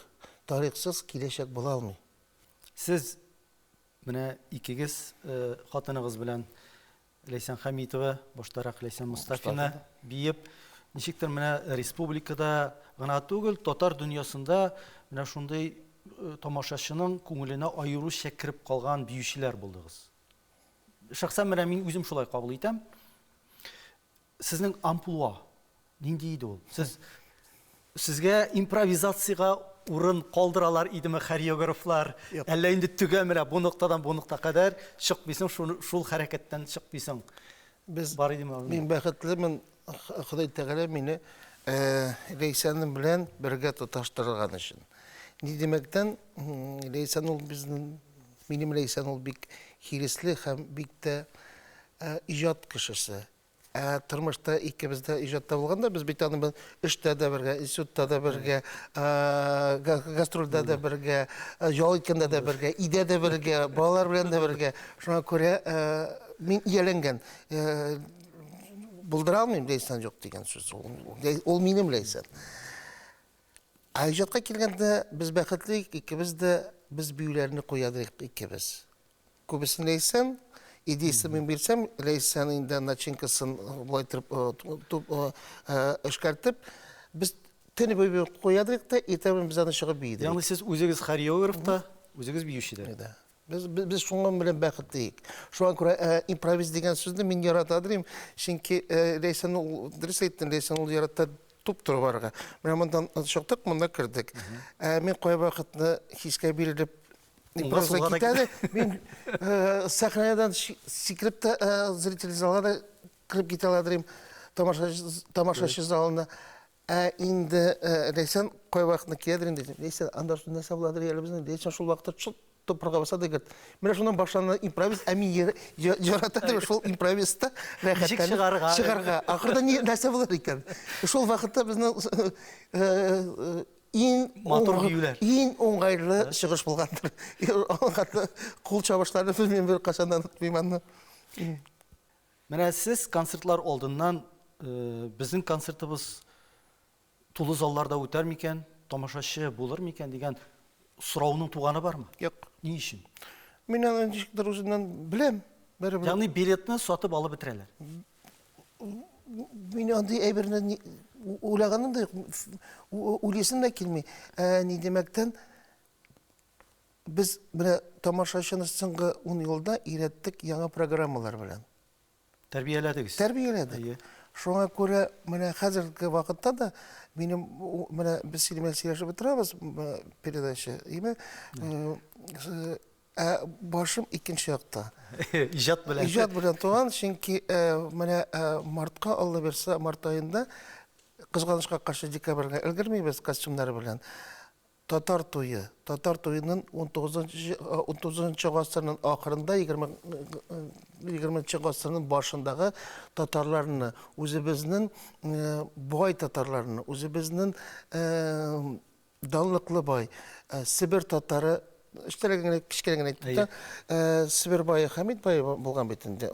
Тарихсыз киләчәк була алмый. Сез менә икегез хатыныгыз белән Ләйсән Хәмитова, баштарак Ләйсән Мустафина биеп, ничектер менә республикада гына түгел, татар дөньясында менә шундый тамашачының күңеленә аеруча кирип калган биючеләр булдыгыз. Шәхсән менә мин үзем шулай кабул итәм. Сезнең амплуа нинди иде ул? Сезгә импровизациягә урын калдыралар идеме хореографлар? Әллә инде түгә менә бу ноктадан бу нокта кадәр чыкмыйсың, шул хәрәкәттән чыкмыйсың? Без бар идеме? Мин бәхетлемен, Ходай Тәгалә мине Ләйсән белән бергә тоташтырган өчен. Ни демәктән, Ләйсән ул минем Ләйсән ул бик хиресле һәм бик тә иҗат кешесе. Тормышта икебез дә иҗатта булганда, без бит аны эштә дә бергә, институтта да бергә, гастрольдә дә бергә, ял иткәндә дә бергә, идә дә бергә, балалар белән дә бергә. Шуңа күрә мин ияләнгән. Булдыра алмыйм Ләйсән юк дигән сүз. Ул минем Ләйсән. Иҗатка килгәндә без бәхетле икебез дә, без биюләрне куядык икебез. Күбесен Ләйсән, идеясын мин бирсәм, Ләйсән инде начинкасын булай эшкәртеп, без төне буе куядык та, иртәгә без аны чыгып бийдек. Ягъни сез үзегез хореограф та, үзегез биюче дә. Biz шуңа белән бәхетлек. Шуңа күрә импровиз дигән сүзне мин ярата дирим, чөнки Ләйсән ул дөрес әйттең, Ләйсән ул ярата туп торырга. Менә мондан чыктык, монда кирдек. Мин кай вакытны хискә бирелеп импровизга китәде. Мин сахнадан сикреп тә зритель залга кирип китә аладым. Тамашачы залына. Инде Ләйсән кай вакытны килдер инде. Ләйсән анда шунда сабладыр ялыбызны. Ләйсән шул вакытта топырга баса дигән. Менә шуннан башлана импровиз, әми ярата дип шул импровизда рәхәтләнеп чыгарга. Ахырда нәрсә булыр икән? Шул вакытта безнең Мотор биюләр. Иң уңайлы чыгыш булгандыр. Аңа кул чабышларны мен бер кашандан тутмыйм. Менә сез концертлар алдыннан безнең концертыбыз тулы залларда үтәр микән, тамашачы булыр микән дигән сорауның туганы бармы? Юк. Ни өчен? Мин аны ничектер үзеннән беләм. Ягъни билетны сатып алып бетерәләр. Мин андый әйберне уйлаганым да уйлыйсым да килми. Ни демәктән без менә тамашачыны соңгы 10 елда өйрәттек яңа программалар белән. Тәрбияләдегез. Тәрбияләдек. Шуңа күрә менә хәзерге вакытта да минем менә без синең сөйләшеп торабыз передача. Башым икенче якта. Иҗат белән. Иҗат белән туган, чөнки менә мартка Алла берсе, март аенда кызганычка каршы декабрьгә өлгермибез костюмнар белән. Татар туйы. Татар туйының 19 гасырның ахырында 20 гасырның башындагы татарларны, үзебезнең бай татарларны, үзебезнең данлыклы бай Сибир татары эштәргә кичкәгән әйтте. Сибир бай Хамид бай булган бит инде.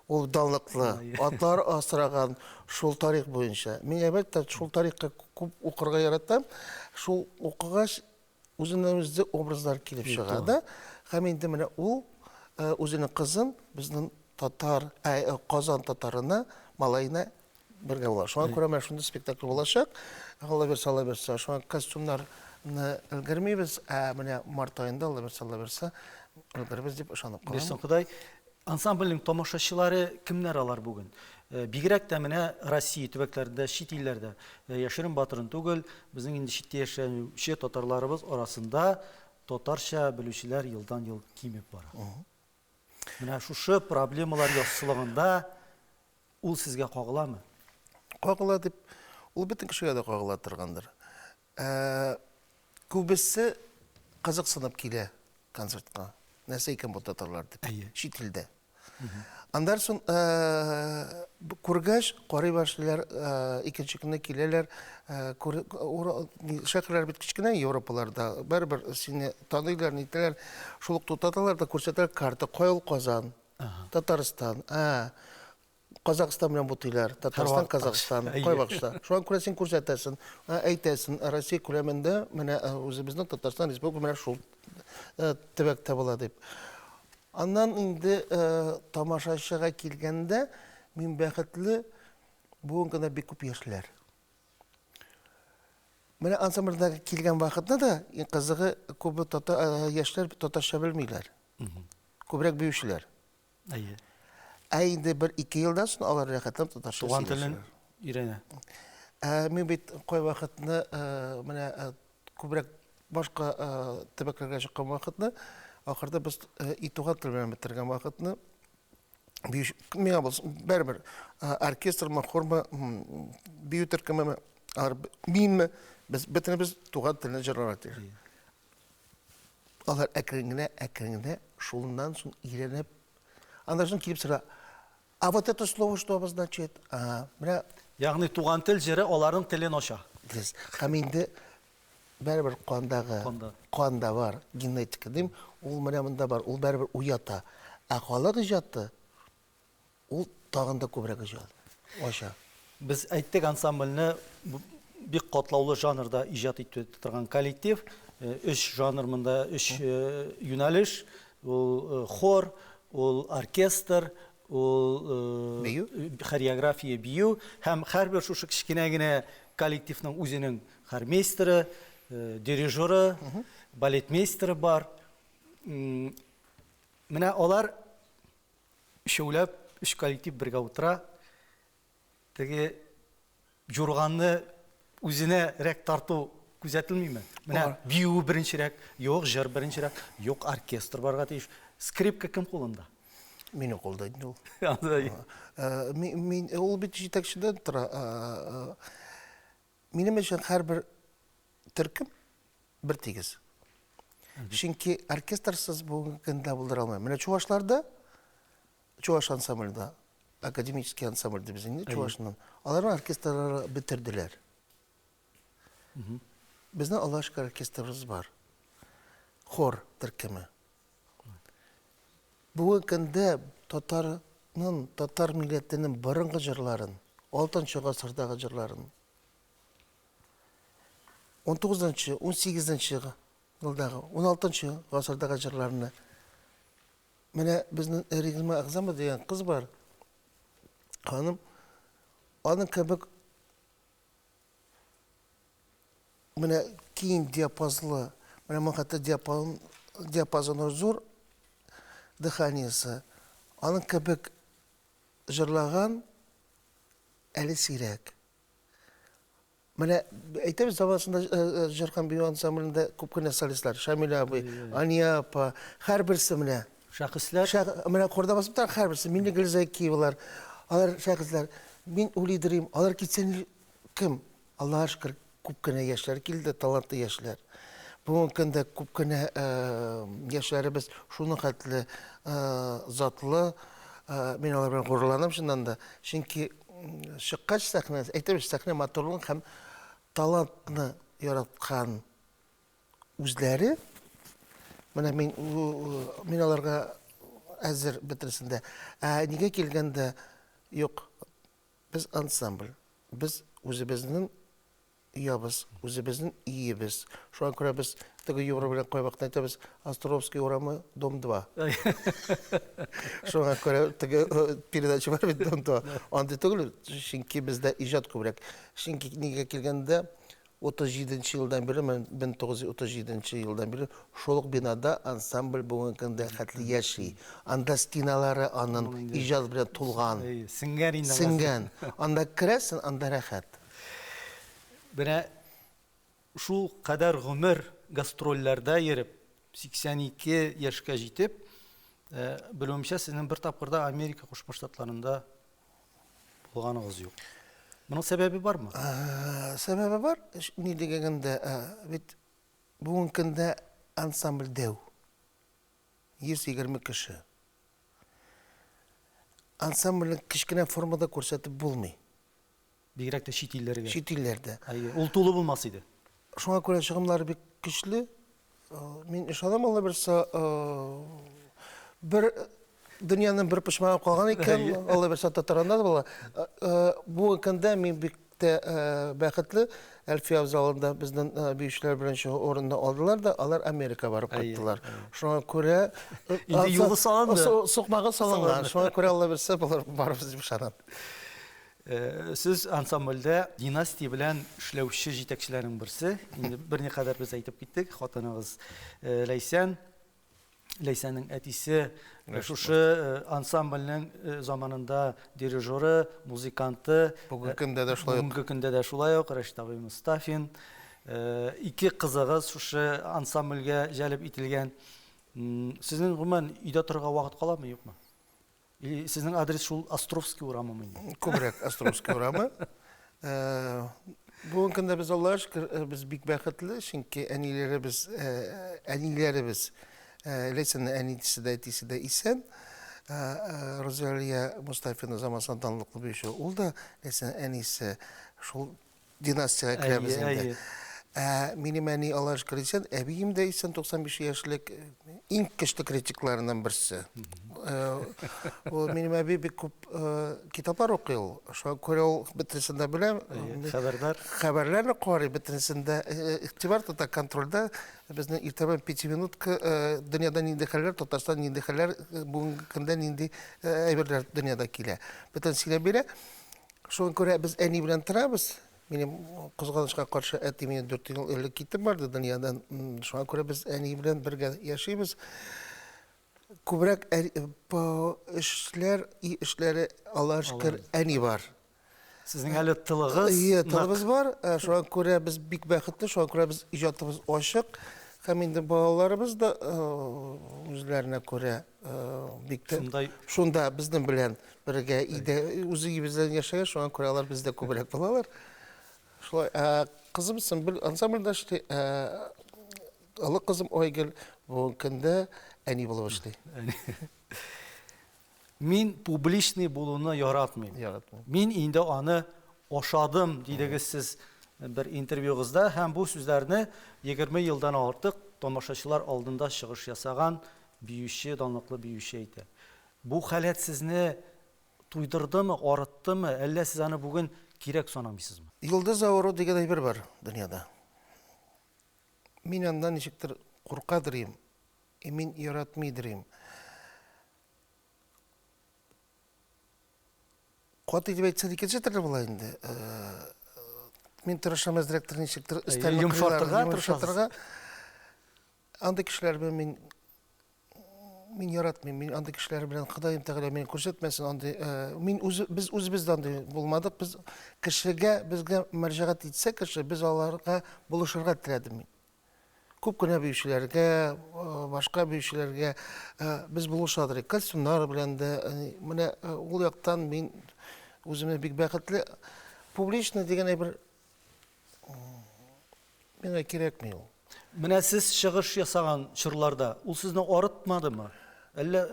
Ул данлыклы, атлар асраган шул тарих буенча. Мин әлбәттә шул тарихка күп укырга яратам. Шул укыгач үзеннән-үзе образлар килеп чыга да. Һәм инде менә ул үзенең кызын безнең татар, Казан татарына, малайына бергә була. Шуңа күрә менә шундый спектакль булачак. Алла берсе, шуңа костюмнарны өлгермибез. Менә март аенда Алла берсе өлгербез дип ышанып калам. Берсен Ходай, ансамбльнең тамашачылары кемнәр алар бүген? Бигрәк тә менә Россия төбәкләрендә, чит илләрдә яшерен батырын түгел, безнең инде читтә яшәүче татарларыбыз арасында татарча белүчеләр елдан-ел кимеп бара. Менә шушы проблемалар яссылыгында ул сезгә кагыламы? Кагыла дип, ул бөтен кешегә дә кагыла торгандыр. Күбесе кызыксынып килә концертка. Нәрсә икән бу татарлар дип, чит илдә. Андан соң күргәч, карый башлыйлар, икенче көнне киләләр, шәһәрләр бит кичкенә Европаларда, бер сине таныйлар, нитәләр, шул ук тутаталар да күрсәтәләр карта, Кайыл Казан, Татарстан, Казакстан белән бутыйлар, Татарстан, Казакстан, кайвакышта. Шуңа күрә син күрсәтәсең, әйтәсең, Россия күләмендә менә үзебезнең Татарстан Республикасы менә шул төбәктә була дип. Аннан инде тамашачыга килгәндә мин бәхетле, бүген генә бик күп яшьләр. Менә ансамбльдә килгән вакытта да кызыгы күп яшьләр татарча белмиләр. Күбрәк биючеләр. Инде 1-2 елдан соң алар рәхәтләнеп татарча туган телен өйрәнә. Мин бит кай вакытны менә күбрәк башка төбәкләргә чыккан вакытны ахырда без туган тел белән бетергән вакытны миңа булсын бер оркестрмы, хормы, бию төркеме, минме без бөтенебез туган телне җырларга тиеш. Алар әкрен-генә шулдан соң өйрәнеп, андан соң килеп сыра. А вот это слово что обозначает? Менә Ягъни туган тел җире аларның телен ача. Һәм инде бер канда бар, генетика дим, ул менә монда бар, ул бер уята. Халык иҗаты ул тагын да күбрәк иҗат. Ача. Без әйттек, ансамбльне бик катлаулы жанрда иҗат итеп торган коллектив, 3 жанр монда, 3 юнәлеш, ул хор, ул оркестр, ул хореография, бию, һәм һәрбер шушы кичкенә генә коллективның үзенең хормейстеры, дирижеры, балетмейстеры бар. Менә алар шәүләп, үч коллектив бергә утыра. Теге журганны үзенә рәк тарту күзәтелмиме? Менә бию беренчерәк, юк җыр беренчерәк, юк оркестр барга тиеш. Скрипка кем кулында? Мине қолда инде ул. Андай. Мин ул бит җитәкчедән тора. Минем өчен һәрбер төркем бер тигез. Чөнки оркестрсыз бүгенге көндә булдыра алмыйм. Менә Чувашларда, Чуваш ансамбльда, академический ансамбль дип безнең Чувашның, аларның оркестрлары бетерделәр. Безнең Алашка оркестрыбыз бар. Хор төркеме. Бүгенге көндә татар милләтенең борынгы җырларын, 6нчы гасырдагы җырларын 19-нчы, 18-нчы елдагы, 16-нчы гасырдагы җырларны менә безнең Ригма Агзама дигән кыз бар. Ханым, аның кебек менә киң диапазлы, менә моңа диапазоны зур дыханиясы, аның кебек җырлаган әле сирәк. Менә әйтәбез, заманында җырган бию ансамблендә күп кенә солистлар, Шамил абый, Ания апа, һәрберсе менә Шәхесләр. Менә корда басып тора һәрберсе, Милли Гөлзәкиевлар, алар шәхесләр, мин уйлыйдырым, алар китсен кем? Аллаһка шөкер, күп кенә яшьләр килде, талантлы яшьләр. Бүгенге көндә күп кенә яшьләребез шуның хәтле затлы, мин алар белән горурланам шуннан да. Чөнки чыккач сәхнә, әйтәбез, сәхнә матурлыгын һәм талантны яраткан үзләре, менә мин аларга әзер бетерсендә. Нигә килгәндә, юк, без ансамбль, без үзебезнең ябыз, үзебезнең иебез. Шуңа күрә без теге Евро белән кайвакыт әйтәбез, Островский урамы, дом 2. Шуңа күрә теге передача бар бит, дом 2. Анда түгел, чөнки бездә иҗат күбрәк. Чөнки нигә килгәндә 37-нче елдан бері, 1937 елдан бері шолық бинада ансамбль бүгінгі көндә хәтле яши. Анда стеналары аның иҗат белән тулган. Сиңгән. Анда керәсен, анда рәхәт. Менә шул кадәр гомер гастрольләрдә йөреп, 82 яшькә җитеп, белүемчә, сезнең бер тапкырда Америка Кушма Штатларында булганыгыз юк. Моның сәбәбе бармы? Сәбәбе бар. Ни дигәндә, бит бүгенге көндә ансамбль дәү. 120 кеше. Ансамбльне кичкенә формада күрсәтеп булмый. Бигрәк тә чит илләргә. Чит илләрдә. Ул тулы булмас иде. Шуңа күрә чыгымнары бик көчле. Мин ишанам, Алла берсе, бер дөньяның бер пышмагы калган икән, Алла берсе татарында да була. Бүгенге көндә мин бик тә бәхетле, Әлфия залында безнең биючеләр беренче орында алдылар да, алар Америка барып кайттылар. Шуңа күрә инде юлы салынды. Сукмагы салынган. Шуңа күрә Алла берсе булар барыбыз дип ишанам. Сез ансамбльдә династия белән эшләүче җитәкчеләрнең берсе. Инде берникадәр без әйтеп киттек, хатыныгыз Ләйсән. Ләйсәннең әтисе шушы ансамбльнең заманында дирижеры, музыканты. Бүгенге көндә дә шулай. Бүгенге көндә дә шулай ук Рәшит абый Мустафин. Ике кызыгыз шушы ансамбльгә җәлеп ителгән. Сезнең гомумән өйдә торырга вакыт каламы, юкмы? Или сезнең адрес шул Островский урамы инде? Күбрәк Островский урамы. Бүгенге көндә без, Аллаһка шөкер, без бик бәхетле, чөнки әниләребез Ләйсәннең әнисе дә, әтисе дә исән. Розалия Мустафина заманнан танылыклы биюче. Ул да Ләйсән әнисе шул династияга керәбез инде. Минем әни, Аллаһка шөкер, исән, әбием дә исән, 95 яшьлек, иң көчле критикларыннан берсе. Ул минем әби бик күп китаплар укый ул. Шуңа күрә ул бөтенсендә беләм, хәбәрләрне карый, бөтенсендә игътибар тота, контрольдә. Безнең иртәгә 5 минутка дөньяда нинди хәлләр, Татарстан нинди хәлләр, бүгенге көндә нинди әйберләр дөньяда килә. Бөтен сөйләп бирә. Шуңа күрә без әни белән торабыз. Benim kızganışka karşı ettiğim 4 yıl öyle gittim vardı dünyadan. Şu an göre biz en iyi bilen birge yaşayımız. Kubrak bu işler, iyi işleri Allah'a şükür en iyi var. Sizin hələ tılığız. İyi tılımız var. Şu an göre biz büyük bəxtli, şu an göre biz icatımız aşık. Hem indi bağlarımız da özlerine göre büyük. Şunda bizden bilen birge iyi de özü gibi bizden yaşayır. Şu an göreler bizde kubrak bulalar. Şulay, kızımsın, bir ansambılda işte, Allah kızım oygil, bu kende en iyi buluştu. Min publiçni bulunu yaratmayım. Yaratmayım. Min indi anı oşadım deydiniz siz bir intervyunuzda. Hem bu sözlerini 20 yıldan artık tamaşaçılar aldığında çıkış yasagan büyüşü, danlıklı büyüşeydi. Bu halet sizni tuydurdu mu, arattı mı? Elle siz hani bugün gerek sanamısınız mı? Yıldız avru diye bir var dünyada. Min yandan nişiktir korkadırıyım. Min yaratmaydırıyım. Kuat edip etse dikkat ettirir bulayındı. Min tırışamaz direktör nişiktir istelme Yumuşatırga. Anda kişiler ben min yaratmayayım. Min anda kişiler bilen Xudayım Teala beni ko'rsatmasin. Anda biz o'zimizdan bulmadık. Biz kişiga bizga murojaat etse kişi biz onlarga buluşurga tiladim men. Ko'pgina büyüşlerge, başka büyüşlerge biz buluşadık. Kostyumlar bilen de mana o yoqdan men o'zimni bek baxtli publichni degan bir menga kerakmi o. Mine siz çıkış yasagan çırlarda, o sizni arıtmadı mı? Elle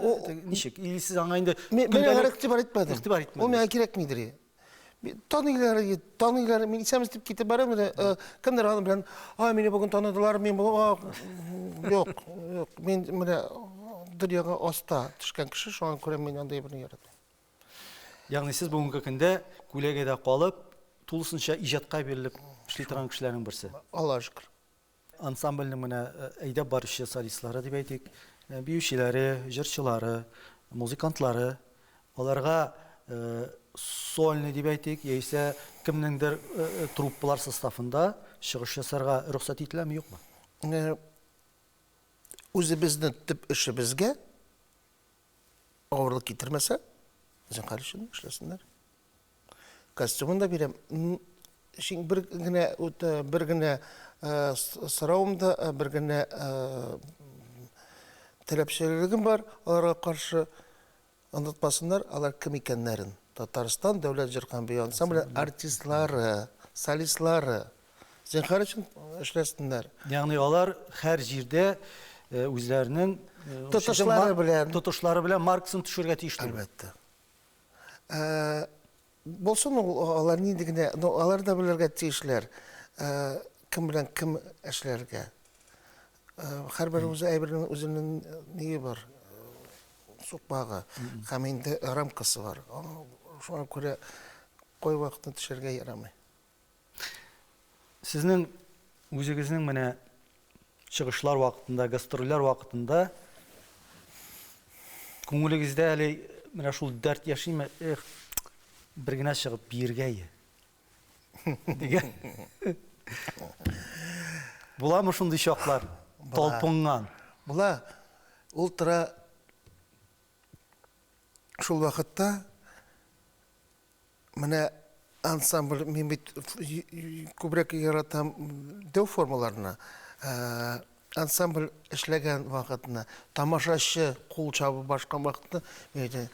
nişik, iyi siz anlayındı. Ben iktibar etmedim. İktibar etmediniz. O menga kerakmidir. Tanıylar, men isemiz tip ketip baram, kimdir hanım bilen, meni bugün tanıdılar, men bu yok. Men mana dunyoga osta tushgan kishi şu an ko'ra men anday birini yaratdim. Yani siz bugünkü günde Kulegede kalıp, tulusunca icatqa berilip işletiren kişilerin birisi. Allah'a şükür. Ansamblinin mine eyde barışı solistleri deb aytik, büyüşçileri, jırçıları, muzikantları, onlarga solni deb aytik, ise kimningdir truppalar sastafında çıkış yasarga ruhsat etilemi yok mu? O'zimizning tip işi bizga og'irlik getirmasa, bizning qarashini ishlasinlar. Kostyumini da berem. Şimdi birgina sıravımda birgina talapçiligim var. Onlara karşı anlatmasınlar. Onlar kim ekenlerin. Tataristan Devlet Jirkan Beyi Ansamblı artistleri, solistleri. Zinhar için işlesinler. Yani onlar her yerde özlerinin tutuşları bilen Marks'ın düşürge tiştir. Elbette. Bolsun onlar neydigine, onlar da bilirge tişler. Kim bilen kim işlerge. Her birimize birbirinin özünün neyi var? Sokbağı. Kaminde ramkası var. Şu an göre koy vaktini düşürge yaramay. Sizin özünüzün mene çıkışlar vaktinde, gastroller vaktinde konuğunuzda hele mene şul dert yaşayayım bir güne çıkıp birgeyi. Diye. Bula mı şunday şoklar? Tolpungan. Bula ultra şul vakitte mene ansambl mimit kubrak yaratan dev formalarına ansambl işlegen vakitine tamaşaçı kul çabı başkan vakitine meyde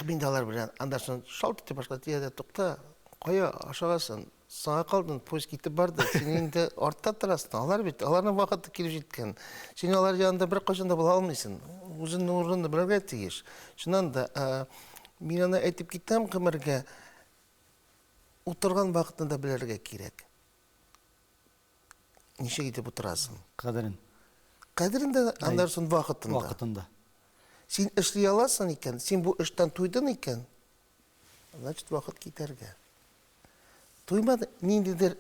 bindalar bilen andarsın şalt etti başka diye de tokta koya aşağısın sana kaldın polis gitti bardı senin de orta tarafsın alar bit alarına vakıtı kelip jetken seni alar yanında bir kaçında bula almıyorsun uzun uğrunda birge tegiş şundan da men ana aytib gittim kımirge oturgan vakitinde bilirge gerek. Nişe gidip oturasın. Kaderin. Kaderin de anlarsın vakitinde. Vakitinde. Sen işley alasın iken, sen bu işten tuydun iken, значит vakit giderge. Tuymadı, nindidir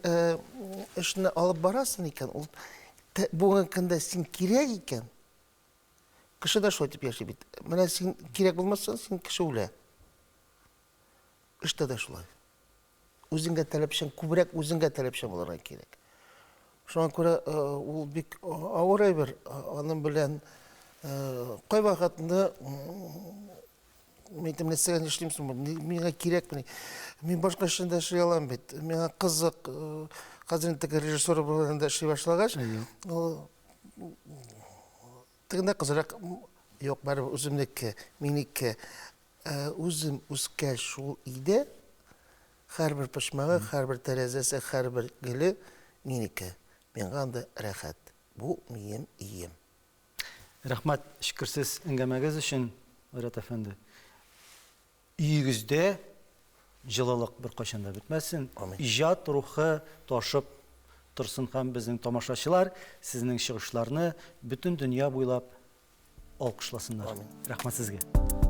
işini alıp barasın iken, bu kında sen kirek iken, kışı da şu tip yaşay bit. Mana sen kirek bulmazsan sen kışı öyle. İşte de şulay. үзеңгә таләпчән, күбрәк үзеңгә таләпчән булырга кирәк. Шуңа күрә ул бик авыр әйбер. Аның белән кай вакытында мен нәрсәгә эшлимсең, миңа кирәкми. Мин башка эшендә эшли алам бит. Миңа кызык, хәзер теге режиссер белән дә эшли башлагач, тегендә кызырак юк, барыбер үземнеке, минеке. Үзем үскәч шул иде, һәрбер пышмагы, һәрбер тәрәзәсе, һәрбер гөле минеке. Миңа анда рәхәт. Бу минем ием. Рәхмәт шикерсез әңгәмәгез өчен, Айрат әфәнде. Өйегездә җылылык беркайчан да бетмәсен. Иҗат рухы ташып торсын һәм безнең тамашачылар сезнең чыгышларны бөтен дөнья буйлап алкышласыннар. Рәхмәт сезгә.